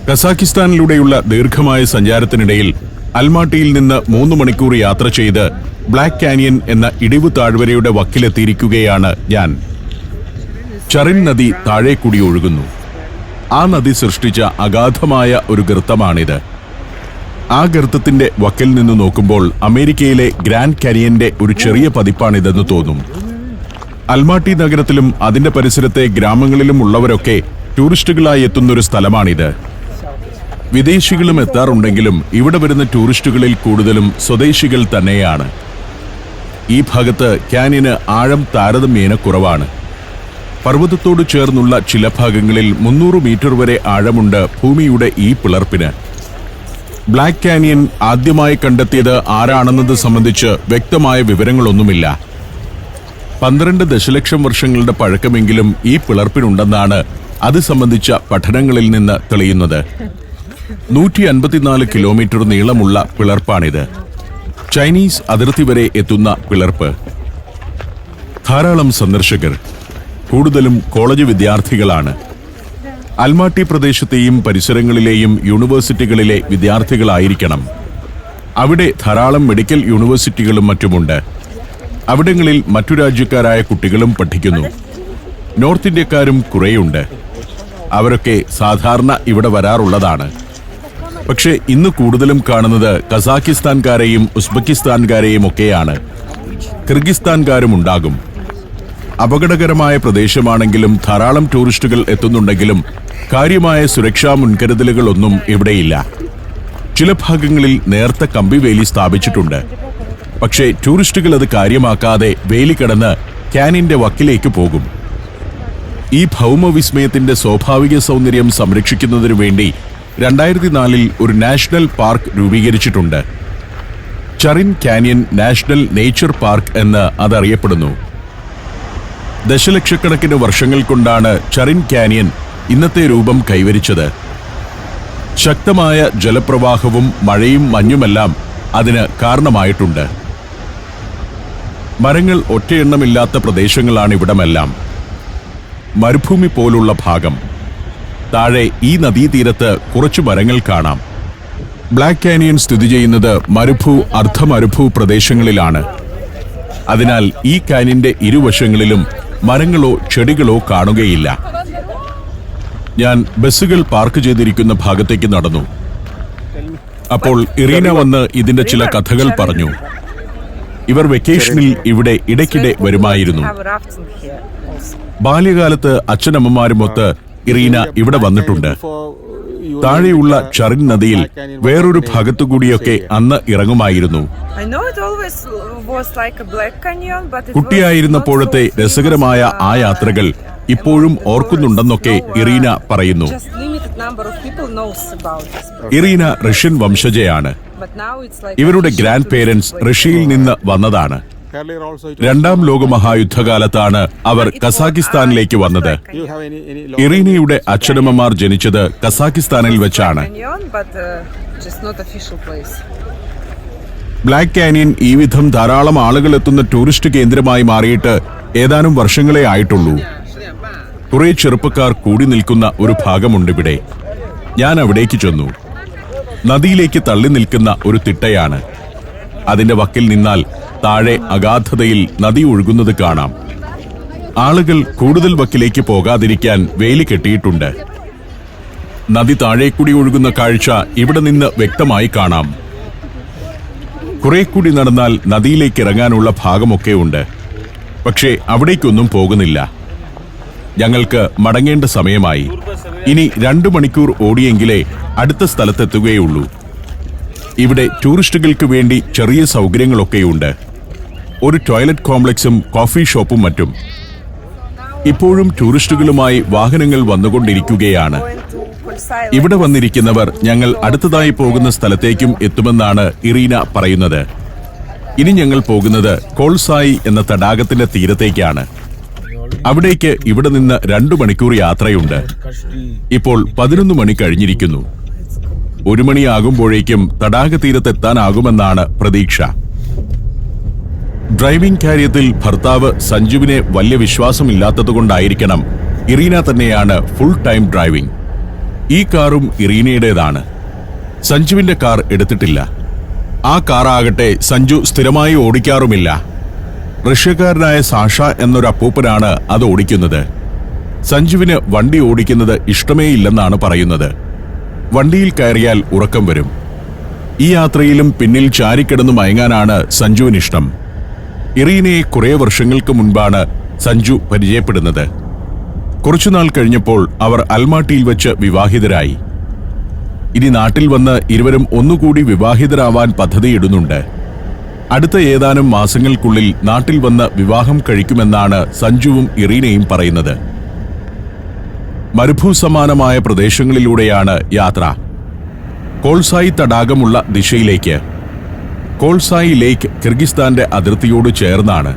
കസാഖിസ്ഥാനിലൂടെയുള്ള ദീർഘമായ സഞ്ചാരത്തിനിടയിൽ അൽമാട്ടിയിൽ നിന്ന് 3 മണിക്കൂർ യാത്ര ചെയ്ത് ബ്ലാക്ക് കാനിയൻ എന്ന ഇടിവു താഴ്വരയുടെ വക്കിലെത്തിയിരിക്കുകയാണ് ഞാൻ. ചറിൻ നദി താഴേക്കൂടി ഒഴുകുന്നു. ആ നദി സൃഷ്ടിച്ച അഗാധമായ ഒരു ഗർത്തമാണിത്. ആ ഗർത്തത്തിന്റെ വക്കിൽ നിന്ന് നോക്കുമ്പോൾ അമേരിക്കയിലെ ഗ്രാൻഡ് കാനിയന്റെ ഒരു ചെറിയ പതിപ്പാണിതെന്ന് തോന്നും. അൽമാട്ടി നഗരത്തിലും അതിന്റെ പരിസരത്തെ ഗ്രാമങ്ങളിലും ഉള്ളവരൊക്കെ ടൂറിസ്റ്റുകളായി എത്തുന്നൊരു സ്ഥലമാണിത്. വിദേശികളും എത്താറുണ്ടെങ്കിലും ഇവിടെ വരുന്ന ടൂറിസ്റ്റുകളിൽ കൂടുതലും സ്വദേശികൾ തന്നെയാണ്. ഈ ഭാഗത്ത് കാനിയന് ആഴം താരതമ്യേന കുറവാണ്. പർവ്വതത്തോട് ചേർന്നുള്ള ചില ഭാഗങ്ങളിൽ 300 മീറ്റർ വരെ ആഴമുണ്ട് ഭൂമിയുടെ ഈ പിളർപ്പിന്. ബ്ലാക്ക് കാനിയൻ ആദ്യമായി കണ്ടെത്തിയത് ആരാണെന്നത് സംബന്ധിച്ച് വ്യക്തമായ വിവരങ്ങളൊന്നുമില്ല. 12 ദശലക്ഷം വർഷങ്ങളുടെ പഴക്കമെങ്കിലും ഈ പിളർപ്പിനുണ്ടെന്നാണ് അത് സംബന്ധിച്ച പഠനങ്ങളിൽ നിന്ന് തെളിയുന്നത്. 154 കിലോമീറ്റർ നീളമുള്ള പിളർപ്പാണിത്. ചൈനീസ് അതിർത്തി വരെ എത്തുന്ന പിളർപ്പ്. ധാരാളം സന്ദർശകർ, കൂടുതലും കോളേജ് വിദ്യാർത്ഥികളാണ്. അൽമാട്ടി പ്രദേശത്തെയും പരിസരങ്ങളിലെയും യൂണിവേഴ്സിറ്റികളിലെ വിദ്യാർത്ഥികളായിരിക്കണം. അവിടെ ധാരാളം മെഡിക്കൽ യൂണിവേഴ്സിറ്റികളും മറ്റുമുണ്ട്. അവിടങ്ങളിൽ മറ്റു രാജ്യക്കാരായ കുട്ടികളും പഠിക്കുന്നു. നോർത്ത് ഇന്ത്യക്കാരും കുറേയുണ്ട്. അവരൊക്കെ സാധാരണ ഇവിടെ വരാറുള്ളതാണ്. പക്ഷേ ഇന്ന് കൂടുതലും കാണുന്നത് കസാഖിസ്ഥാൻകാരെയും ഉസ്ബെക്കിസ്ഥാൻകാരെയും ഒക്കെയാണ്. കിർഗിസ്ഥാൻകാരും ഉണ്ടാകും. അപകടകരമായ പ്രദേശമാണെങ്കിലും ധാരാളം ടൂറിസ്റ്റുകൾ എത്തുന്നുണ്ടെങ്കിലും കാര്യമായ സുരക്ഷാ മുൻകരുതലുകളൊന്നും ഇവിടെയില്ല. ചില ഭാഗങ്ങളിൽ നേർത്ത കമ്പിവേലി സ്ഥാപിച്ചിട്ടുണ്ട്. പക്ഷേ ടൂറിസ്റ്റുകൾ അത് കാര്യമാക്കാതെ വേലി കടന്ന് കാനിയന്റെ വക്കിലേക്ക് പോകും. ഈ ഭൗമവിസ്മയത്തിന്റെ സ്വാഭാവിക സൗന്ദര്യം സംരക്ഷിക്കുന്നതിനു വേണ്ടി 2004 ഒരു നാഷണൽ പാർക്ക് രൂപീകരിച്ചിട്ടുണ്ട്. ചറിൻ കാനിയൻ നാഷണൽ നേച്ചർ പാർക്ക് എന്ന് അതറിയപ്പെടുന്നു. ദശലക്ഷക്കണക്കിന് വർഷങ്ങൾ കൊണ്ടാണ് ചറിൻ കാനിയൻ ഇന്നത്തെ രൂപം കൈവരിച്ചത്. ശക്തമായ ജലപ്രവാഹവും മഴയും മഞ്ഞുമെല്ലാം അതിന് കാരണമായിട്ടുണ്ട്. മരങ്ങൾ ഒറ്റയെണ്ണമില്ലാത്ത പ്രദേശങ്ങളാണ് ഇവിടമെല്ലാം. മരുഭൂമി പോലുള്ള ഭാഗം. താഴെ ഈ നദീതീരത്ത് കുറച്ചു മരങ്ങൾ കാണാം. ബ്ലാക്ക് കാനിയൻ സ്ഥിതി ചെയ്യുന്നത് മരുഭൂ അർദ്ധമരുഭൂ പ്രദേശങ്ങളിലാണ്. അതിനാൽ ഈ കാനിയന്റെ ഇരുവശങ്ങളിലും മരങ്ങളോ ചെടികളോ കാണുകയില്ല. ഞാൻ ബസ്സുകൾ പാർക്ക് ചെയ്തിരിക്കുന്ന ഭാഗത്തേക്ക് നടന്നു. അപ്പോൾ ഇറീന വന്ന് ഇതിന്റെ ചില കഥകൾ പറഞ്ഞു. ഇവർ വെക്കേഷനിൽ ഇവിടെ ഇടയ്ക്കിടെ വരുമായിരുന്നു. ബാല്യകാലത്ത് അച്ഛനമ്മമാരുമൊത്ത് ഇറീന ഇവിടെ വന്നിട്ടുണ്ട്. താഴെയുള്ള ചറിൻ നദിയിൽ വേറൊരു ഭാഗത്തുകൂടിയൊക്കെ അന്ന് ഇറങ്ങുമായിരുന്നു. കുട്ടിയായിരുന്നപ്പോഴത്തെ രസകരമായ ആ യാത്രകൾ ഇപ്പോഴും ഓർക്കുന്നുണ്ടെന്നൊക്കെ ഇറീന പറയുന്നു. ഇറീന റഷ്യൻ വംശജയാണ്. ഇവരുടെ ഗ്രാൻഡ് പേരൻസ് റഷ്യയിൽ നിന്ന് വന്നതാണ്. 2ാം ലോകമഹായുദ്ധകാലത്താണ് അവർ കസാഖിസ്ഥാനിലേക്ക് വന്നത്. ഇറീനയുടെ അച്ഛനമ്മമാർ ജനിച്ചത് കസാഖിസ്ഥാനിൽ വെച്ചാണ്. ബ്ലാക്ക് കാനിയൻ ഈ വിധം ധാരാളം ആളുകൾ എത്തുന്ന ടൂറിസ്റ്റ് കേന്ദ്രമായി മാറിയിട്ട് ഏതാനും വർഷങ്ങളെ ആയിട്ടുള്ളൂ. കുറെ ചെറുപ്പക്കാർ കൂടി നിൽക്കുന്ന ഒരു ഭാഗമുണ്ടിവിടെ. ഞാൻ അവിടേക്ക് ചെന്നു. നദിയിലേക്ക് തള്ളി നിൽക്കുന്ന ഒരു തിട്ടയാണ്. അതിന്റെ വക്കിൽ നിന്നാൽ താഴെ അഗാധതയിൽ നദി ഒഴുകുന്നത് കാണാം. ആളുകൾ കൂടുതൽ വക്കിലേക്ക് പോകാതിരിക്കാൻ വേലി കെട്ടിയിട്ടുണ്ട്. നദി താഴേക്കൂടി ഒഴുകുന്ന കാഴ്ച ഇവിടെ നിന്ന് വ്യക്തമായി കാണാം. കുറെ കൂടി നടന്നാൽ നദിയിലേക്ക് ഇറങ്ങാനുള്ള ഭാഗമൊക്കെ ഉണ്ട്. പക്ഷേ അവിടേക്കൊന്നും പോകുന്നില്ല. ഞങ്ങൾക്ക് മടങ്ങേണ്ട സമയമായി. ഇനി 2 മണിക്കൂർ ഓടിയെങ്കിലേ അടുത്ത സ്ഥലത്തെത്തുകയുള്ളൂ. ഇവിടെ ടൂറിസ്റ്റുകൾക്ക് വേണ്ടി ചെറിയ സൗകര്യങ്ങളൊക്കെയുണ്ട്. ഒരു ടോയ്ലറ്റ് കോംപ്ലക്സും കോഫി ഷോപ്പും മറ്റും. ഇപ്പോഴും ടൂറിസ്റ്റുകളുമായി വാഹനങ്ങൾ വന്നുകൊണ്ടിരിക്കുകയാണ്. ഇവിടെ വന്നിരിക്കുന്നവർ ഞങ്ങൾ അടുത്തതായി പോകുന്ന സ്ഥലത്തേക്കും എത്തുമെന്നാണ് ഇറീന പറയുന്നത്. ഇനി ഞങ്ങൾ പോകുന്നത് കോൾസായി എന്ന തടാകത്തിന്റെ തീരത്തേക്കാണ്. അവിടേക്ക് ഇവിടെ നിന്ന് 2 മണിക്കൂർ യാത്രയുണ്ട്. ഇപ്പോൾ 11 മണി കഴിഞ്ഞിരിക്കുന്നു. 1 മണിയാകുമ്പോഴേക്കും തടാക തീരത്തെത്താനാകുമെന്നാണ് പ്രതീക്ഷ. ഡ്രൈവിംഗ് കാര്യത്തിൽ ഭർത്താവ് സഞ്ജുവിനെ വലിയ വിശ്വാസമില്ലാത്തതുകൊണ്ടായിരിക്കണം ഇറീന തന്നെയാണ് ഫുൾ ടൈം ഡ്രൈവിംഗ്. ഈ കാറും ഇറീനയുടേതാണ്. സഞ്ജുവിന്റെ കാർ എടുത്തിട്ടില്ല. ആ കാറാകട്ടെ സഞ്ജു സ്ഥിരമായി ഓടിക്കാറുമില്ല. റഷ്യക്കാരനായ സാഷ എന്നൊരു അപ്പൂപ്പനാണ് അത് ഓടിക്കുന്നത്. സഞ്ജുവിന് വണ്ടി ഓടിക്കുന്നത് ഇഷ്ടമേ ഇല്ലെന്നാണ് പറയുന്നത്. വണ്ടിയിൽ കയറിയാൽ ഉറക്കം വരും. ഈ യാത്രയിലും പിന്നിൽ ചാരിക്കിടന്നു മയങ്ങാനാണ് സഞ്ജുവിനിഷ്ടം. ഇറീനയെ കുറേ വർഷങ്ങൾക്ക് മുൻപാണ് സഞ്ജു പരിചയപ്പെടുന്നത്. കുറച്ചുനാൾ കഴിഞ്ഞപ്പോൾ അവർ അൽമാട്ടിയിൽ വെച്ച് വിവാഹിതരായി. ഇനി നാട്ടിൽ വന്ന് ഇരുവരും ഒന്നുകൂടി വിവാഹിതരാവാൻ പദ്ധതിയിടുന്നുണ്ട്. അടുത്ത ഏതാനും മാസങ്ങൾക്കുള്ളിൽ നാട്ടിൽ വന്ന് വിവാഹം കഴിക്കുമെന്നാണ് സഞ്ജുവും ഇറീനയും പറയുന്നത്. മരുഭൂസമാനമായ പ്രദേശങ്ങളിലൂടെയാണ് യാത്ര. കോൾസായി തടാകമുള്ള ദിശയിലേക്ക്. കോൾസായി ലേക്ക് കിർഗിസ്ഥാന്റെ അതിർത്തിയോട് ചേർന്നാണ്.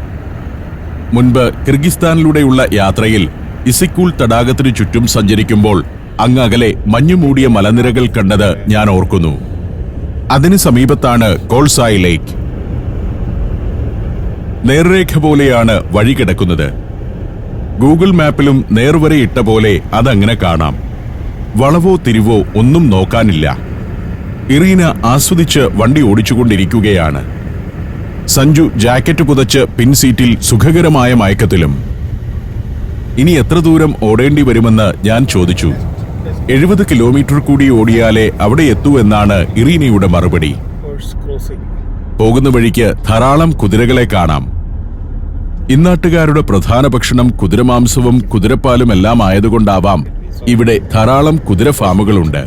മുൻപ് കിർഗിസ്ഥാനിലൂടെയുള്ള യാത്രയിൽ ഇസിക്കൂൾ തടാകത്തിനു ചുറ്റും സഞ്ചരിക്കുമ്പോൾ അങ്ങകലെ മഞ്ഞുമൂടിയ മലനിരകൾ കണ്ടത് ഞാൻ ഓർക്കുന്നു. അതിന് സമീപത്താണ് കോൾസായി ലേക്ക്. നേർരേഖ പോലെയാണ് വഴി കിടക്കുന്നത്. ഗൂഗിൾ മാപ്പിലും നേർവരയിട്ട പോലെ അതങ്ങനെ കാണാം. വളവോ തിരിവോ ഒന്നും നോക്കാനില്ല. ഇറീന ആസ്വദിച്ച് വണ്ടി ഓടിച്ചുകൊണ്ടിരിക്കുകയാണ്. സഞ്ജു ജാക്കറ്റ് പുതച്ച് പിൻസീറ്റിൽ സുഖകരമായ മയക്കത്തിലും. ഇനി എത്ര ദൂരം ഓടേണ്ടി വരുമെന്ന് ഞാൻ ചോദിച്ചു. 70 കിലോമീറ്റർ കൂടി ഓടിയാലേ അവിടെ എത്തൂ എന്നാണ് ഇറീനയുടെ മറുപടി. പോകുന്ന വഴിക്ക് ധാരാളം കുതിരകളെ കാണാം. ഇന്നാട്ടുകാരുടെ പ്രധാന ഭക്ഷണം കുതിരമാംസവും കുതിരപ്പാലും എല്ലാം ആയതുകൊണ്ടാവാം ഇവിടെ ധാരാളം കുതിര ഫാമുകളുണ്ട്.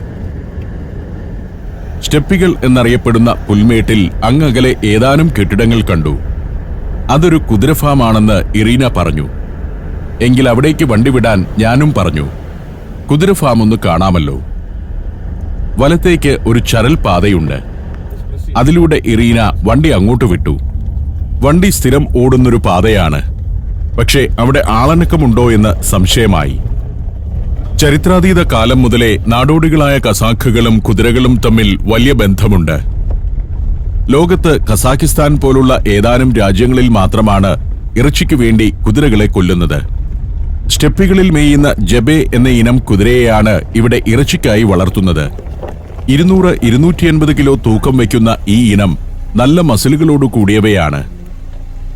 സ്റ്റെപ്പികൾ എന്നറിയപ്പെടുന്ന പുൽമേട്ടിൽ അങ്ങകലെ ഏതാനും കെട്ടിടങ്ങൾ കണ്ടു. അതൊരു കുതിര ഫാമാണെന്ന് ഇറീന പറഞ്ഞു. എങ്കിൽ അവിടേക്ക് വണ്ടി വിടാൻ ഞാനും പറഞ്ഞു. കുതിര ഫാം ഒന്ന് കാണാമല്ലോ. വലത്തേക്ക് ഒരു ചരൽ പാതയുണ്ട്. അതിലൂടെ ഇറീന വണ്ടി അങ്ങോട്ട് വിട്ടു. വണ്ടി സ്ഥിരം ഓടുന്നൊരു പാതയാണ്. പക്ഷേ അവിടെ ആളനക്കമുണ്ടോ എന്ന് സംശയമായി. ചരിത്രാതീത കാലം മുതലേ നാടോടികളായ കസാഖുകളും കുതിരകളും തമ്മിൽ വലിയ ബന്ധമുണ്ട്. ലോകത്ത് കസാഖിസ്ഥാൻ പോലുള്ള ഏതാനും രാജ്യങ്ങളിൽ മാത്രമാണ് ഇറച്ചിക്ക് വേണ്ടി കുതിരകളെ കൊല്ലുന്നത്. സ്റ്റെപ്പികളിൽ മേയുന്ന ജബേ എന്ന ഇനം കുതിരയെയാണ് ഇവിടെ ഇറച്ചിക്കായി വളർത്തുന്നത്. 200-280 കിലോ തൂക്കം വയ്ക്കുന്ന ഈ ഇനം നല്ല മസിലുകളോട് കൂടിയവയാണ്.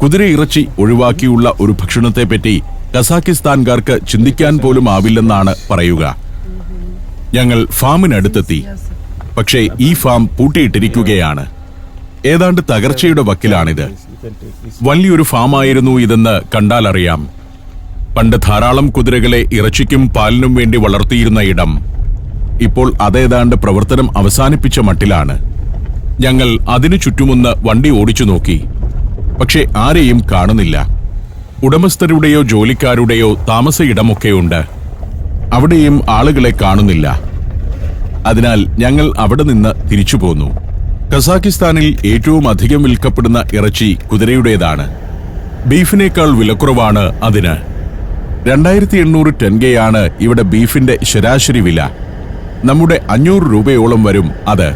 കുതിര ഇറച്ചി ഒഴിവാക്കിയുള്ള ഒരു ഭക്ഷണത്തെപ്പറ്റി കസാഖിസ്ഥാൻകാർക്ക് ചിന്തിക്കാൻ പോലും ആവില്ലെന്നാണ് പറയുക. ഞങ്ങൾ ഫാമിനടുത്തെത്തി. പക്ഷേ ഈ ഫാം പൂട്ടിയിട്ടിരിക്കുകയാണ്. ഏതാണ്ട് തകർച്ചയുടെ വക്കിലാണിത്. വലിയൊരു ഫാമായിരുന്നു ഇതെന്ന് കണ്ടാലറിയാം. പണ്ട് ധാരാളം കുതിരകളെ ഇറച്ചിക്കും പാലിനും വേണ്ടി വളർത്തിയിരുന്ന ഇടം ഇപ്പോൾ അതേതാണ്ട് പ്രവർത്തനം അവസാനിപ്പിച്ച മട്ടിലാണ്. ഞങ്ങൾ അതിനു ചുറ്റുമൊന്ന് വണ്ടി ഓടിച്ചു നോക്കി. പക്ഷേ ആരെയും കാണുന്നില്ല. ഉടമസ്ഥരുടെയോ ജോലിക്കാരുടെയോ താമസ ഇടമൊക്കെയുണ്ട്. അവിടെയും ആളുകളെ കാണുന്നില്ല. അതിനാൽ ഞങ്ങൾ അവിടെ നിന്ന് തിരിച്ചു പോന്നു. കസാഖിസ്ഥാനിൽ ഏറ്റവും അധികം വിൽക്കപ്പെടുന്ന ഇറച്ചി കുതിരയുടേതാണ്. ബീഫിനേക്കാൾ വിലക്കുറവാണ് അതിന്. 2800 ടെൻഗയാണ് ഇവിടെ ബീഫിന്റെ ശരാശരി വില. നമ്മുടെ 500 രൂപയോളം വരും അത്.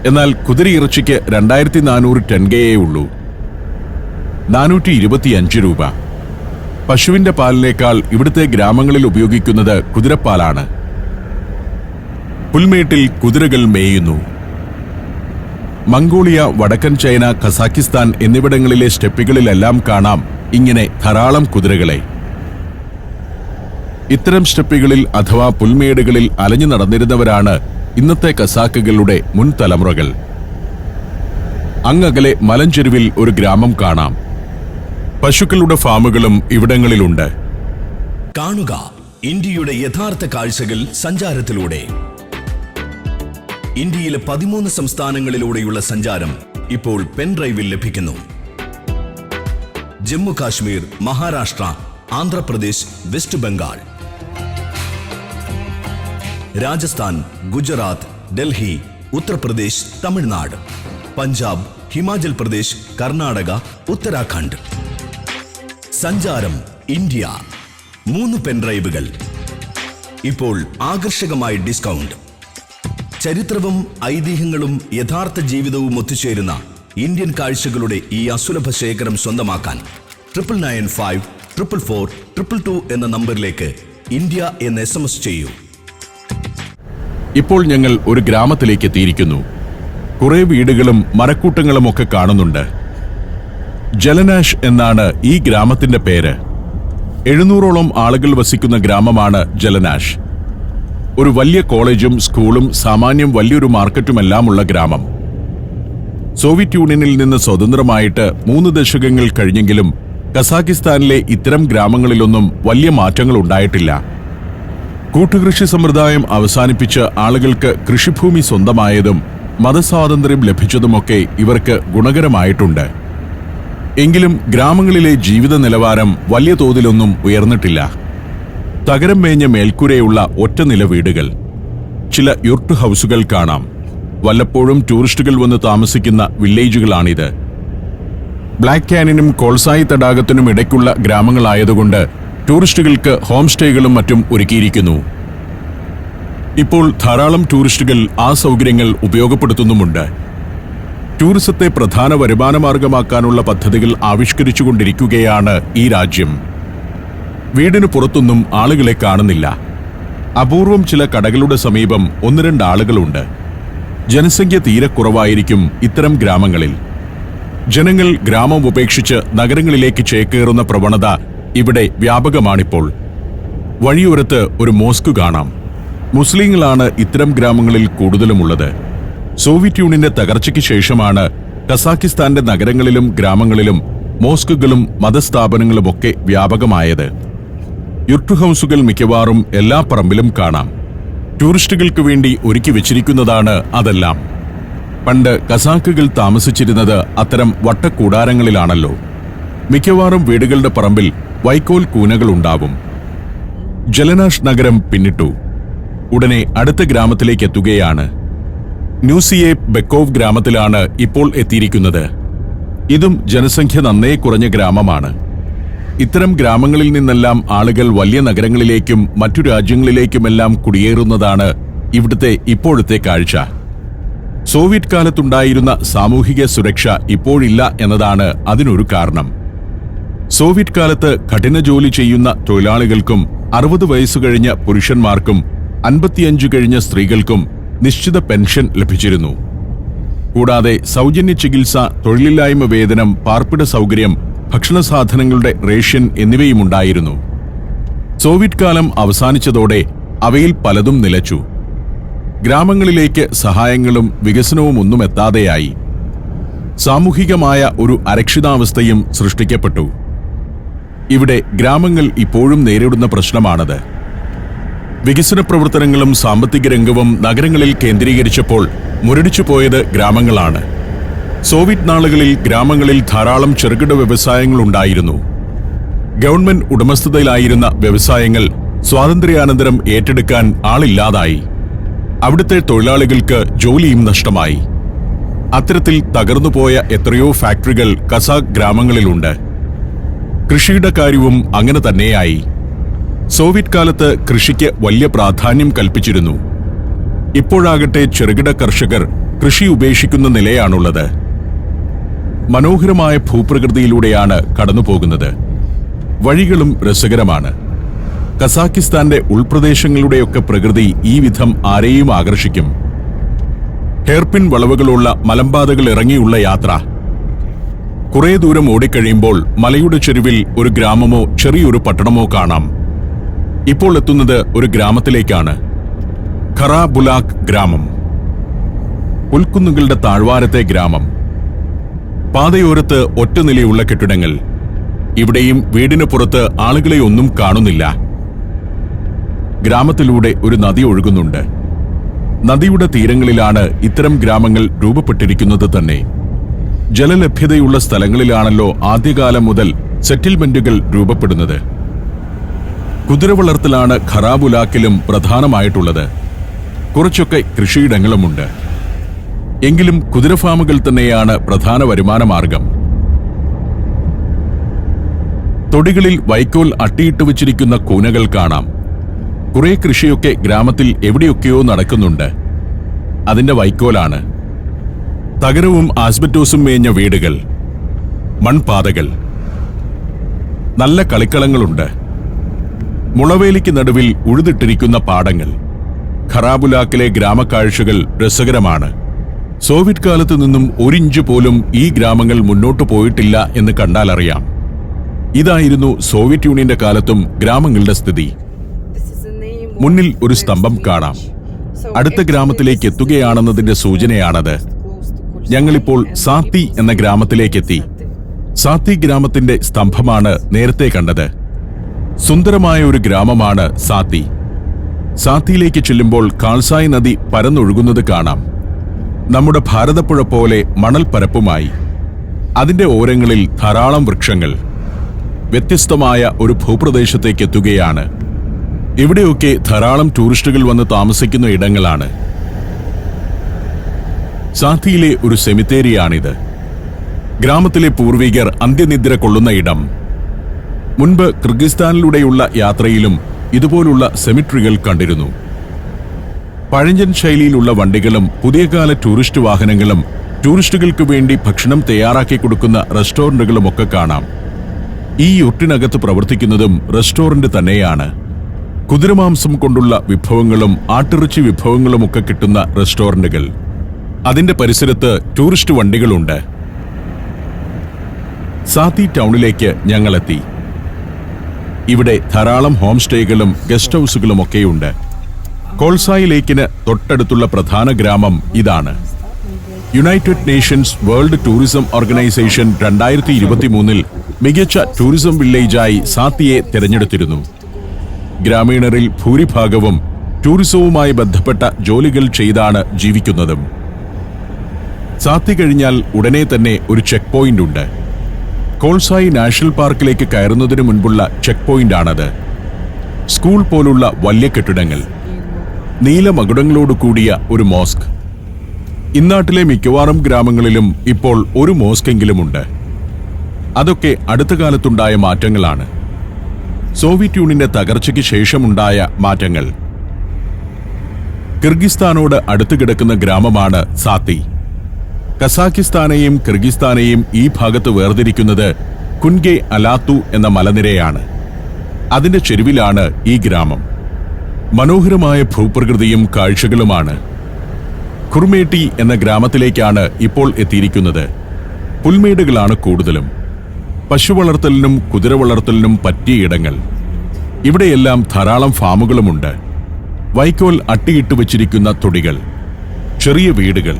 എന്നാൽ കുതിരയിറച്ചിക്ക് 2400 ടെൻഗയേ ഉള്ളൂ, 425 രൂപ. പശുവിന്റെ പാലിനേക്കാൾ ഇവിടുത്തെ ഗ്രാമങ്ങളിൽ ഉപയോഗിക്കുന്നത് കുതിരപ്പാലാണ്. പുൽമേട്ടിൽ കുതിരകൾ മേയുന്നു. മംഗോളിയ, വടക്കൻ ചൈന, കസാഖിസ്ഥാൻ എന്നിവിടങ്ങളിലെ സ്റ്റെപ്പുകളിലെല്ലാം കാണാം ഇങ്ങനെ ധാരാളം കുതിരകളെ. ഇത്തരം സ്റ്റെപ്പുകളിൽ അഥവാ പുൽമേടുകളിൽ അലഞ്ഞു നടന്നിരുന്നവരാണ് ഇന്നത്തെ കസാഖുകളുടെ മുൻ തലമുറകൾ. അങ്ങകലെ മലഞ്ചെരുവിൽ ഒരു ഗ്രാമം കാണാം. പശുക്കളുടെ ഫാമുകളും ഇവിടങ്ങളിലുണ്ട്. കാണുക ഇന്ത്യയുടെ യഥാർത്ഥ കാഴ്ചകൾ സഞ്ചാരത്തിലൂടെ. ഇന്ത്യയിലെ 13 സംസ്ഥാനങ്ങളിലൂടെയുള്ള സഞ്ചാരം ഇപ്പോൾ പെൻഡ്രൈവിൽ ലഭിക്കുന്നു. ജമ്മു കാശ്മീർ, മഹാരാഷ്ട്ര, ആന്ധ്രാപ്രദേശ്, വെസ്റ്റ് ബംഗാൾ, രാജസ്ഥാൻ, ഗുജറാത്ത്, ഡൽഹി, ഉത്തർപ്രദേശ്, തമിഴ്നാട്, പഞ്ചാബ്, ഹിമാചൽ പ്രദേശ്, കർണാടക, ഉത്തരാഖണ്ഡ്. സഞ്ചാരം ഇന്ത്യ 3 പെൻഡ്രൈവുകൾ. ഇപ്പോൾ ആകർഷകമായ ഡിസ്കൗണ്ട്. ചരിത്രവും ഐതിഹ്യങ്ങളും യഥാർത്ഥ ജീവിതവും ഒത്തുചേരുന്ന ഇന്ത്യൻ കാഴ്ചകളുടെ ഈ അസുലഭ ശേഖരം സ്വന്തമാക്കാൻ 9995442222 എന്ന നമ്പറിലേക്ക് ഇന്ത്യ എന്ന് SMS ചെയ്യൂ. ഇപ്പോൾ ഞങ്ങൾ ഒരു ഗ്രാമത്തിലേക്ക് എത്തിയിരിക്കുന്നു. കുറെ വീടുകളും മരക്കൂട്ടങ്ങളും ഒക്കെ കാണുന്നുണ്ട്. ജലനാഷ് എന്നാണ് ഈ ഗ്രാമത്തിന്റെ പേര്. 700ഓളം ആളുകൾ വസിക്കുന്ന ഗ്രാമമാണ് ജലനാഷ്. ഒരു വലിയ കോളേജും സ്കൂളും സാമാന്യം വലിയൊരു മാർക്കറ്റുമെല്ലാമുള്ള ഗ്രാമം. സോവിയറ്റ് യൂണിയനിൽ നിന്ന് സ്വതന്ത്രമായിട്ട് 3 ദശകങ്ങൾ കഴിഞ്ഞെങ്കിലും കസാക്കിസ്ഥാനിലെ ഇത്തരം ഗ്രാമങ്ങളിലൊന്നും വലിയ മാറ്റങ്ങൾ ഉണ്ടായിട്ടില്ല. കൂട്ടുകൃഷി സമ്പ്രദായം അവസാനിപ്പിച്ച് ആളുകൾക്ക് കൃഷിഭൂമി സ്വന്തമായതും മതസ്വാതന്ത്ര്യം ലഭിച്ചതുമൊക്കെ ഇവർക്ക് ഗുണകരമായിട്ടുണ്ട്. എങ്കിലും ഗ്രാമങ്ങളിലെ ജീവിത നിലവാരം വലിയ തോതിലൊന്നും ഉയർന്നിട്ടില്ല. തകരം മേഞ്ഞ മേൽക്കൂരയുള്ള ഒറ്റനില വീടുകൾ, ചില യുർട്ട് ഹൗസുകൾ കാണാം. വല്ലപ്പോഴും ടൂറിസ്റ്റുകൾ വന്ന് താമസിക്കുന്ന വില്ലേജുകളാണിത്. ബ്ലാക്ക് ക്യാനിനും കോൾസായി തടാകത്തിനും ഇടയ്ക്കുള്ള ഗ്രാമങ്ങളായതുകൊണ്ട് ടൂറിസ്റ്റുകൾക്ക് ഹോം സ്റ്റേകളും മറ്റും ഒരുക്കിയിരിക്കുന്നു. ഇപ്പോൾ ധാരാളം ടൂറിസ്റ്റുകൾ ആ സൗകര്യങ്ങൾ ഉപയോഗപ്പെടുത്തുന്നുമുണ്ട്. ടൂറിസത്തെ പ്രധാന വരുമാനമാർഗമാക്കാനുള്ള പദ്ധതികൾ ആവിഷ്കരിച്ചുകൊണ്ടിരിക്കുകയാണ് ഈ രാജ്യം. വീടിന് പുറത്തൊന്നും ആളുകളെ കാണുന്നില്ല. അപൂർവം ചില കടകളുടെ സമീപം 1-2 ആളുകളുണ്ട്. ജനസംഖ്യ തീരെ കുറവായിരിക്കും ഇത്തരം ഗ്രാമങ്ങളിൽ. ജനങ്ങൾ ഗ്രാമം ഉപേക്ഷിച്ച് നഗരങ്ങളിലേക്ക് ചേക്കേറുന്ന പ്രവണത ഇവിടെ വ്യാപകമാണിപ്പോൾ. വഴിയോരത്ത് ഒരു മോസ്ക് കാണാം. മുസ്ലിങ്ങളാണ് ഇത്തരം ഗ്രാമങ്ങളിൽ കൂടുതലുമുള്ളത്. സോവിയറ്റ് യൂണിയന്റെ തകർച്ചയ്ക്ക് ശേഷമാണ് കസാക്കിസ്ഥാന്റെ നഗരങ്ങളിലും ഗ്രാമങ്ങളിലും മോസ്കുകളും മതസ്ഥാപനങ്ങളുമൊക്കെ വ്യാപകമായത്. യുർട്ട് ഹൗസുകൾ മിക്കവാറും എല്ലാ പറമ്പിലും കാണാം. ടൂറിസ്റ്റുകൾക്ക് വേണ്ടി ഒരുക്കി വെച്ചിരിക്കുന്നതാണ് അതെല്ലാം. പണ്ട് കസാക്കുകൾ താമസിച്ചിരുന്നത് അത്തരം വട്ടക്കൂടാരങ്ങളിലാണല്ലോ. മിക്കവാറും വീടുകളുടെ പറമ്പിൽ വൈക്കോൽ കൂനകളുണ്ടാവും. ജലനാഷ് നഗരം പിന്നിട്ടു. ഉടനെ അടുത്ത ഗ്രാമത്തിലേക്ക് എത്തുകയാണ്. ന്യൂസിയെ ബെക്കോവ് ഗ്രാമത്തിലാണ് ഇപ്പോൾ എത്തിയിരിക്കുന്നത്. ഇതും ജനസംഖ്യ നന്നേ കുറഞ്ഞ ഗ്രാമമാണ്. ഇത്തരം ഗ്രാമങ്ങളിൽ നിന്നെല്ലാം ആളുകൾ വലിയ നഗരങ്ങളിലേക്കും മറ്റു രാജ്യങ്ങളിലേക്കുമെല്ലാം കുടിയേറുന്നതാണ് ഇവിടുത്തെ ഇപ്പോഴത്തെ കാഴ്ച. സോവിയറ്റ് കാലത്തുണ്ടായിരുന്ന സാമൂഹിക സുരക്ഷ ഇപ്പോഴില്ല എന്നതാണ് അതിനൊരു കാരണം. സോവിയറ്റ് കാലത്ത് കഠിന ജോലി ചെയ്യുന്ന തൊഴിലാളികൾക്കും 60 വയസ്സു കഴിഞ്ഞ പുരുഷന്മാർക്കും 55 കഴിഞ്ഞ സ്ത്രീകൾക്കും നിശ്ചിത പെൻഷൻ ലഭിച്ചിരുന്നു. കൂടാതെ സൗജന്യ ചികിത്സ, തൊഴിലില്ലായ്മ വേതനം, പാർപ്പിട സൗകര്യം, ഭക്ഷണ സാധനങ്ങളുടെ റേഷൻ എന്നിവയുമുണ്ടായിരുന്നു. സോവിയറ്റ് കാലം അവസാനിച്ചതോടെ അവയിൽ പലതും നിലച്ചു. ഗ്രാമങ്ങളിലേക്ക് സഹായങ്ങളും വികസനവും ഒന്നും എത്താതെയായി. സാമൂഹികമായ ഒരു അരക്ഷിതാവസ്ഥയും സൃഷ്ടിക്കപ്പെട്ടു. ഇവിടെ ഗ്രാമങ്ങൾ ഇപ്പോഴും നേരിടുന്ന പ്രശ്നമാണത്. വികസന പ്രവർത്തനങ്ങളും സാമ്പത്തിക രംഗവും നഗരങ്ങളിൽ കേന്ദ്രീകരിച്ചപ്പോൾ മുരടിച്ചുപോയത് ഗ്രാമങ്ങളാണ്. സോവിയറ്റ് നാളുകളിൽ ഗ്രാമങ്ങളിൽ ധാരാളം ചെറുകിട വ്യവസായങ്ങളുണ്ടായിരുന്നു. ഗവൺമെന്റ് ഉടമസ്ഥതയിലായിരുന്ന വ്യവസായങ്ങൾ സ്വാതന്ത്ര്യാനന്തരം ഏറ്റെടുക്കാൻ ആളില്ലാതായി. അവിടുത്തെ തൊഴിലാളികൾക്ക് ജോലിയും നഷ്ടമായി. അത്തരത്തിൽ തകർന്നുപോയ എത്രയോ ഫാക്ടറികൾ കസാഖ് ഗ്രാമങ്ങളിലുണ്ട്. കൃഷിയുടെ കാര്യവും അങ്ങനെ തന്നെയായി. സോവിയറ്റ് കാലത്ത് കൃഷിക്ക് വലിയ പ്രാധാന്യം കൽപ്പിച്ചിരുന്നു. ഇപ്പോഴാകട്ടെ ചെറുകിട കർഷകർ കൃഷി ഉപേക്ഷിക്കുന്ന നിലയാണുള്ളത്. മനോഹരമായ ഭൂപ്രകൃതിയിലൂടെയാണ് കടന്നുപോകുന്നത്. വഴികളും രസകരമാണ്. കസാക്കിസ്ഥാന്റെ ഉൾപ്രദേശങ്ങളുടെയൊക്കെ പ്രകൃതി ഈ വിധം ആരെയും ആകർഷിക്കും. ഹെയർപിൻ വളവുകളുള്ള മലമ്പാതകൾ ഇറങ്ങിയുള്ള യാത്ര. കുറേ ദൂരം ഓടിക്കഴിയുമ്പോൾ മലയുടെ ചെരുവിൽ ഒരു ഗ്രാമമോ ചെറിയൊരു പട്ടണമോ കാണാം. ഇപ്പോൾ എത്തുന്നത് ഒരു ഗ്രാമത്തിലേക്കാണ്. ഖറാബുലാക് ഗ്രാമം. പുൽക്കുന്നുകളുടെ താഴ്വാരത്തെ ഗ്രാമം. പാതയോരത്ത് ഒറ്റനിലയുള്ള കെട്ടിടങ്ങൾ. ഇവിടെയും വീടിന് പുറത്ത് ആളുകളെ ഒന്നും കാണുന്നില്ല. ഗ്രാമത്തിലൂടെ ഒരു നദി ഒഴുകുന്നുണ്ട്. നദിയുടെ തീരങ്ങളിലാണ് ഇത്തരം ഗ്രാമങ്ങൾ രൂപപ്പെട്ടിരിക്കുന്നത് തന്നെ. ജലലഭ്യതയുള്ള സ്ഥലങ്ങളിലാണല്ലോ ആദ്യകാലം മുതൽ സെറ്റിൽമെന്റുകൾ രൂപപ്പെടുന്നത്. കുതിരവളർത്തലാണ് ഖറാബുലാക്കിലും പ്രധാനമായിട്ടുള്ളത്. കുറച്ചൊക്കെ കൃഷിയിടങ്ങളുമുണ്ട്. എങ്കിലും കുതിരഫാമുകൾ തന്നെയാണ് പ്രധാന വരുമാന മാർഗം. തൊടികളിൽ വൈക്കോൽ അട്ടിയിട്ട് വച്ചിരിക്കുന്ന കൂനകൾ കാണാം. കുറെ കൃഷിയൊക്കെ ഗ്രാമത്തിൽ എവിടെയൊക്കെയോ നടക്കുന്നുണ്ട്. അതിന്റെ വൈക്കോലാണ്. തകരവും ആസ്ബറ്റോസും മേഞ്ഞ വീടുകൾ, മൺപാതകൾ. നല്ല കളിക്കളങ്ങളുണ്ട്. മുളവേലിക്ക് നടുവിൽ ഉഴുതിട്ടിരിക്കുന്ന പാടങ്ങൾ. ഖറാബുലാക്കിലെ ഗ്രാമക്കാഴ്ചകൾ രസകരമാണ്. സോവിയറ്റ് കാലത്ത് നിന്നും ഒരിഞ്ച് പോലും ഈ ഗ്രാമങ്ങൾ മുന്നോട്ടു പോയിട്ടില്ല എന്ന് കണ്ടാലറിയാം. ഇതായിരുന്നു സോവിയറ്റ് യൂണിയന്റെ കാലത്തും ഗ്രാമങ്ങളുടെ സ്ഥിതി. മുന്നിൽ ഒരു സ്തംഭം കാണാം. അടുത്ത ഗ്രാമത്തിലേക്ക് എത്തുകയാണെന്നതിന്റെ സൂചനയാണത്. ഞങ്ങളിപ്പോൾ സാത്തി എന്ന ഗ്രാമത്തിലേക്കെത്തി. സാത്തി ഗ്രാമത്തിന്റെ സ്തംഭമാണ് നേരത്തെ കണ്ടത്. സുന്ദരമായ ഒരു ഗ്രാമമാണ് സാത്തി. സാത്തിയിലേക്ക് ചെല്ലുമ്പോൾ കാൾസായ് നദി പരന്നൊഴുകുന്നത് കാണാം. നമ്മുടെ ഭാരതപ്പുഴ പോലെ മണൽ പരപ്പുമായി. അതിന്റെ ഓരങ്ങളിൽ ധാരാളം വൃക്ഷങ്ങൾ. വ്യത്യസ്തമായ ഒരു ഭൂപ്രദേശത്തേക്ക് എത്തുകയാണ്. ഇവിടെയൊക്കെ ധാരാളം ടൂറിസ്റ്റുകൾ വന്ന് താമസിക്കുന്ന ഇടങ്ങളാണ്. സാത്തിയിലെ ഒരു സെമിത്തേരിയാണിത്. ഗ്രാമത്തിലെ പൂർവികർ അന്ത്യനിദ്ര കൊള്ളുന്ന ഇടം. മുൻപ് കിർഗിസ്ഥാനിലൂടെയുള്ള യാത്രയിലും ഇതുപോലുള്ള സെമിട്രികൾ കണ്ടിരുന്നു. പഴഞ്ചൻ ശൈലിയിലുള്ള വണ്ടികളും പുതിയകാല ടൂറിസ്റ്റ് വാഹനങ്ങളും ടൂറിസ്റ്റുകൾക്ക് വേണ്ടി ഭക്ഷണം തയ്യാറാക്കി കൊടുക്കുന്ന റെസ്റ്റോറന്റുകളുമൊക്കെ കാണാം. ഈ യൂർട്ടിനകത്ത് പ്രവർത്തിക്കുന്നതും റെസ്റ്റോറന്റ് തന്നെയാണ്. കുതിരമാംസം കൊണ്ടുള്ള വിഭവങ്ങളും ആട്ടിറച്ചി വിഭവങ്ങളുമൊക്കെ കിട്ടുന്ന റെസ്റ്റോറന്റുകൾ. അതിന്റെ പരിസരത്ത് ടൂറിസ്റ്റ് വണ്ടികളുണ്ട്. സാത്തി ടൗണിലേക്ക് ഞങ്ങളെത്തി. ഇവിടെ ധാരാളം ഹോം സ്റ്റേകളും ഗസ്റ്റ് ഹൗസുകളുമൊക്കെയുണ്ട്. കോൾസായി ലേക്കിന് തൊട്ടടുത്തുള്ള പ്രധാന ഗ്രാമം ഇതാണ്. United Nations world tourism organisation 2023 മികച്ച ടൂറിസം വില്ലേജായി സാത്തിയെ തിരഞ്ഞെടുത്തിരുന്നു. ഗ്രാമീണരിൽ ഭൂരിഭാഗവും ടൂറിസവുമായി ബന്ധപ്പെട്ട ജോലികൾ ചെയ്താണ് ജീവിക്കുന്നതും. സാത്തി കഴിഞ്ഞാൽ ഉടനെ തന്നെ ഒരു ചെക്ക് പോയിന്റ് ഉണ്ട്. കോൾസായി നാഷണൽ പാർക്കിലേക്ക് കയറുന്നതിന് മുൻപുള്ള ചെക്ക് പോയിന്റാണത്. സ്കൂൾ പോലുള്ള വലിയ കെട്ടിടങ്ങൾ, നീല മകുടങ്ങളോട് കൂടിയ ഒരു മോസ്ക്. ഇന്നാട്ടിലെ മിക്കവാറും ഗ്രാമങ്ങളിലും ഇപ്പോൾ ഒരു മോസ്കെങ്കിലുമുണ്ട്. അതൊക്കെ അടുത്ത കാലത്തുണ്ടായ മാറ്റങ്ങളാണ്. സോവിയറ്റ് യൂണിയന്റെ തകർച്ചയ്ക്ക് ശേഷമുണ്ടായ മാറ്റങ്ങൾ. കിർഗിസ്ഥാനോട് അടുത്ത് കിടക്കുന്ന ഗ്രാമമാണ് സാത്തി. കസാക്കിസ്ഥാനെയും കിർഗിസ്ഥാനെയും ഈ ഭാഗത്ത് വേർതിരിക്കുന്നത് കുൻഗെ അലാത്തു എന്ന മലനിരയാണ്. അതിന്റെ ചെരുവിലാണ് ഈ ഗ്രാമം. മനോഹരമായ ഭൂപ്രകൃതിയും കാഴ്ചകളുമാണ്. ഖുർമേട്ടി എന്ന ഗ്രാമത്തിലേക്കാണ് ഇപ്പോൾ എത്തിയിരിക്കുന്നത്. പുൽമേടുകളാണ് കൂടുതലും. പശു വളർത്തലിനും കുതിര വളർത്തലിനും പറ്റിയ ഇടങ്ങൾ. ഇവിടെയെല്ലാം ധാരാളം ഫാമുകളുമുണ്ട്. വൈക്കോൽ അട്ടിയിട്ട് വച്ചിരിക്കുന്ന തൊടികൾ, ചെറിയ വീടുകൾ.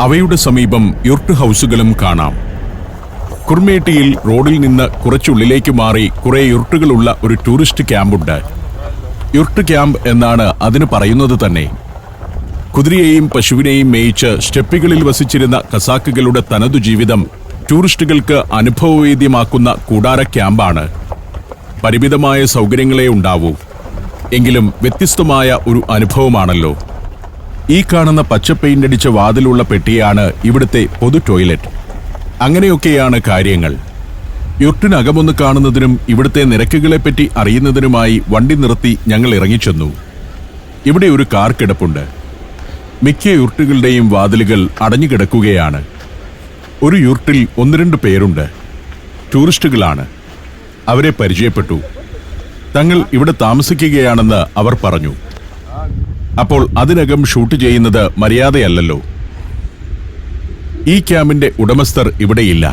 അവയുടെ സമീപം യുർട്ട് ഹൗസുകളും കാണാം. കുർമേട്ടിയിൽ റോഡിൽ നിന്ന് കുറച്ചുള്ളിലേക്ക് മാറി കുറെ യുർട്ടുകളുള്ള ഒരു ടൂറിസ്റ്റ് ക്യാമ്പുണ്ട്. യുർട്ട് ക്യാമ്പ് എന്നാണ് അതിന് പറയുന്നത് തന്നെ. കുതിരയെയും പശുവിനെയും മേയിച്ച് സ്റ്റെപ്പികളിൽ വസിച്ചിരുന്ന കസാക്കുകളുടെ തനതു ജീവിതം ടൂറിസ്റ്റുകൾക്ക് അനുഭവവേദ്യമാക്കുന്ന കൂടാര ക്യാമ്പാണ്. പരിമിതമായ സൗകര്യങ്ങളെ ഉണ്ടാവൂ, എങ്കിലും വ്യത്യസ്തമായ ഒരു അനുഭവമാണല്ലോ. ഈ കാണുന്ന പച്ച പെയിന്റടിച്ച വാതിലുള്ള പെട്ടിയാണ് ഇവിടുത്തെ പൊതു ടോയ്ലറ്റ്. അങ്ങനെയൊക്കെയാണ് കാര്യങ്ങൾ. യുർട്ടിനകമൊന്ന് കാണുന്നതിനും ഇവിടുത്തെ നിരക്കുകളെപ്പറ്റി അറിയുന്നതിനുമായി വണ്ടി നിർത്തി ഞങ്ങൾ ഇറങ്ങിച്ചെന്നു. ഇവിടെ ഒരു കാർ കിടപ്പുണ്ട്. മിക്ക യുർട്ടുകളുടെയും വാതിലുകൾ അടഞ്ഞുകിടക്കുകയാണ്. ഒരു യുർട്ടിൽ 1-2 പേരുണ്ട്. ടൂറിസ്റ്റുകളാണ്. അവരെ പരിചയപ്പെട്ടു. തങ്ങൾ ഇവിടെ താമസിക്കുകയാണെന്ന് അവർ പറഞ്ഞു. അപ്പോൾ അതിനകം ഷൂട്ട് ചെയ്യുന്നത് മര്യാദയല്ലല്ലോ. ഈ ക്യാമ്പിന്റെ ഉടമസ്ഥർ ഇവിടെയില്ല.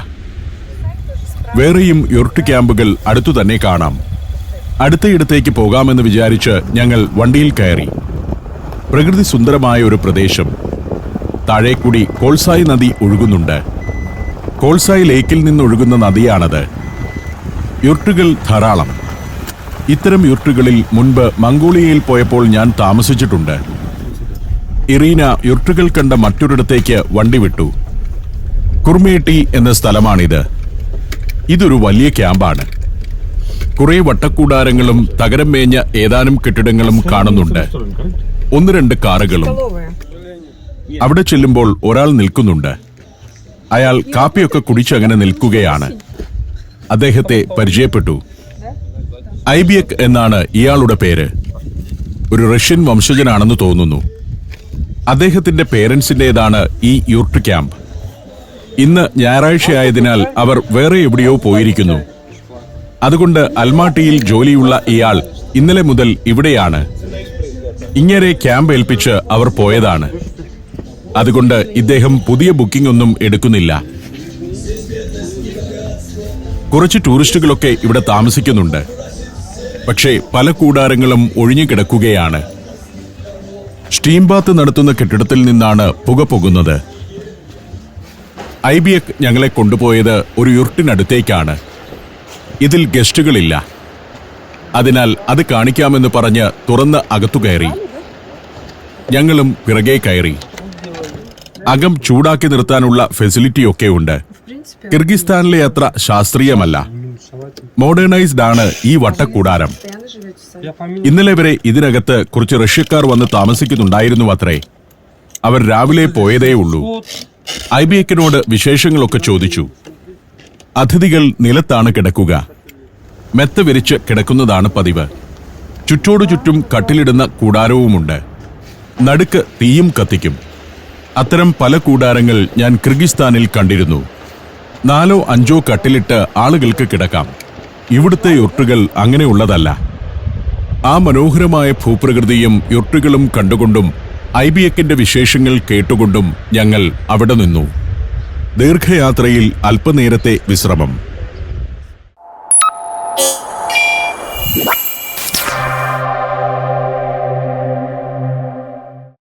വേറെയും യുർട്ട് ക്യാമ്പുകൾ അടുത്തു തന്നെ കാണാം. അടുത്തയിടത്തേക്ക് പോകാമെന്ന് വിചാരിച്ച് ഞങ്ങൾ വണ്ടിയിൽ കയറി. പ്രകൃതി സുന്ദരമായ ഒരു പ്രദേശം. താഴേക്കൂടി കോൾസായി നദി ഒഴുകുന്നുണ്ട്. കോൾസായി ലേക്കിൽ നിന്നൊഴുകുന്ന നദിയാണത്. യുർട്ടുകൾ ധാരാളം. ഇത്തരം യുർട്ടുകളിൽ മുൻപ് മംഗോളിയയിൽ പോയപ്പോൾ ഞാൻ താമസിച്ചിട്ടുണ്ട്. ഇറീന യുർട്ടുകൾ കണ്ട മറ്റൊരിടത്തേക്ക് വണ്ടി വിട്ടു. കുർമേട്ടി എന്ന സ്ഥലമാണിത്. ഇതൊരു വലിയ ക്യാമ്പാണ്. കുറെ വട്ടക്കൂടാരങ്ങളും തകരം മേഞ്ഞ ഏതാനും കെട്ടിടങ്ങളും കാണുന്നുണ്ട്. 1-2 കാറുകളും. അവിടെ ചെല്ലുമ്പോൾ ഒരാൾ നിൽക്കുന്നുണ്ട്. അയാൾ കാപ്പിയൊക്കെ കുടിച്ചങ്ങനെ നിൽക്കുകയാണ്. അദ്ദേഹത്തെ പരിചയപ്പെട്ടു. ഐബിയക് എന്നാണ് ഇയാളുടെ പേര്. ഒരു റഷ്യൻ വംശജനാണെന്ന് തോന്നുന്നു. അദ്ദേഹത്തിന്റെ പേരൻസിന്റേതാണ് ഈ യുർട്ട് ക്യാമ്പ്. ഇന്ന് ഞായറാഴ്ചയായതിനാൽ അവർ വേറെ എവിടെയോ പോയിരിക്കുന്നു. അതുകൊണ്ട് അൽമാട്ടിയിൽ ജോലിയുള്ള ഇയാൾ ഇന്നലെ മുതൽ ഇവിടെയാണ്. ഇങ്ങനെ ക്യാമ്പ് ഏൽപ്പിച്ച് അവർ പോയതാണ്. അതുകൊണ്ട് ഇദ്ദേഹം പുതിയ ബുക്കിംഗ് ഒന്നും എടുക്കുന്നില്ല. കുറച്ച് ടൂറിസ്റ്റുകളൊക്കെ ഇവിടെ താമസിക്കുന്നുണ്ട്. പക്ഷേ പല കൂടാരങ്ങളും ഒഴിഞ്ഞുകിടക്കുകയാണ്. സ്റ്റീം ബാത്ത് നടത്തുന്ന കെട്ടിടത്തിൽ നിന്നാണ് പുക പൊങ്ങുന്നത്. ഐബിയക് ഞങ്ങളെ കൊണ്ടുപോയത് ഒരു യുർട്ടിനടുത്തേക്കാണ്. ഇതിൽ ഗസ്റ്റുകളില്ല. അതിനാൽ അത് കാണിക്കാമെന്ന് പറഞ്ഞ് തുറന്ന് അകത്തു കയറി. ഞങ്ങളും പിറകെ കയറി. അകം ചൂടാക്കി നിർത്താനുള്ള ഫെസിലിറ്റിയൊക്കെ ഉണ്ട്. കിർഗിസ്ഥാനിലെ അത്ര ശാസ്ത്രീയമല്ല, മോഡേണൈസ്ഡ് ആണ് ഈ വട്ടക്കൂടാരം. ഇന്നലെ വരെ ഇതിനകത്ത് കുറച്ച് റഷ്യക്കാർ വന്ന് താമസിക്കുന്നുണ്ടായിരുന്നു അത്രേ. അവർ രാവിലെ പോയതേ ഉള്ളൂ. ഐബിയക്കിനോട് വിശേഷങ്ങളൊക്കെ ചോദിച്ചു. അതിഥികൾ നിലത്താണ് കിടക്കുക. മെത്ത വിരിച്ച് കിടക്കുന്നതാണ് പതിവ്. ചുറ്റോടു ചുറ്റും കട്ടിലിടുന്ന കൂടാരവുമുണ്ട്. നടുക്ക് തീയും കത്തിക്കും. അത്തരം പല കൂടാരങ്ങൾ ഞാൻ കിർഗിസ്ഥാനിൽ കണ്ടിരുന്നു. 4 or 5 കട്ടിലിട്ട് ആളുകൾക്ക് കിടക്കാം. ഇവിടുത്തെ യുർട്ടുകൾ അങ്ങനെയുള്ളതല്ല. ആ മനോഹരമായ ഭൂപ്രകൃതിയും യുർട്ടുകളും കണ്ടുകൊണ്ടും ഐബിയക്കിന്റെ വിശേഷങ്ങൾ കേട്ടുകൊണ്ടും ഞങ്ങൾ അവിടെ നിന്നു. ദീർഘയാത്രയിൽ അല്പനേരത്തെ വിശ്രമം.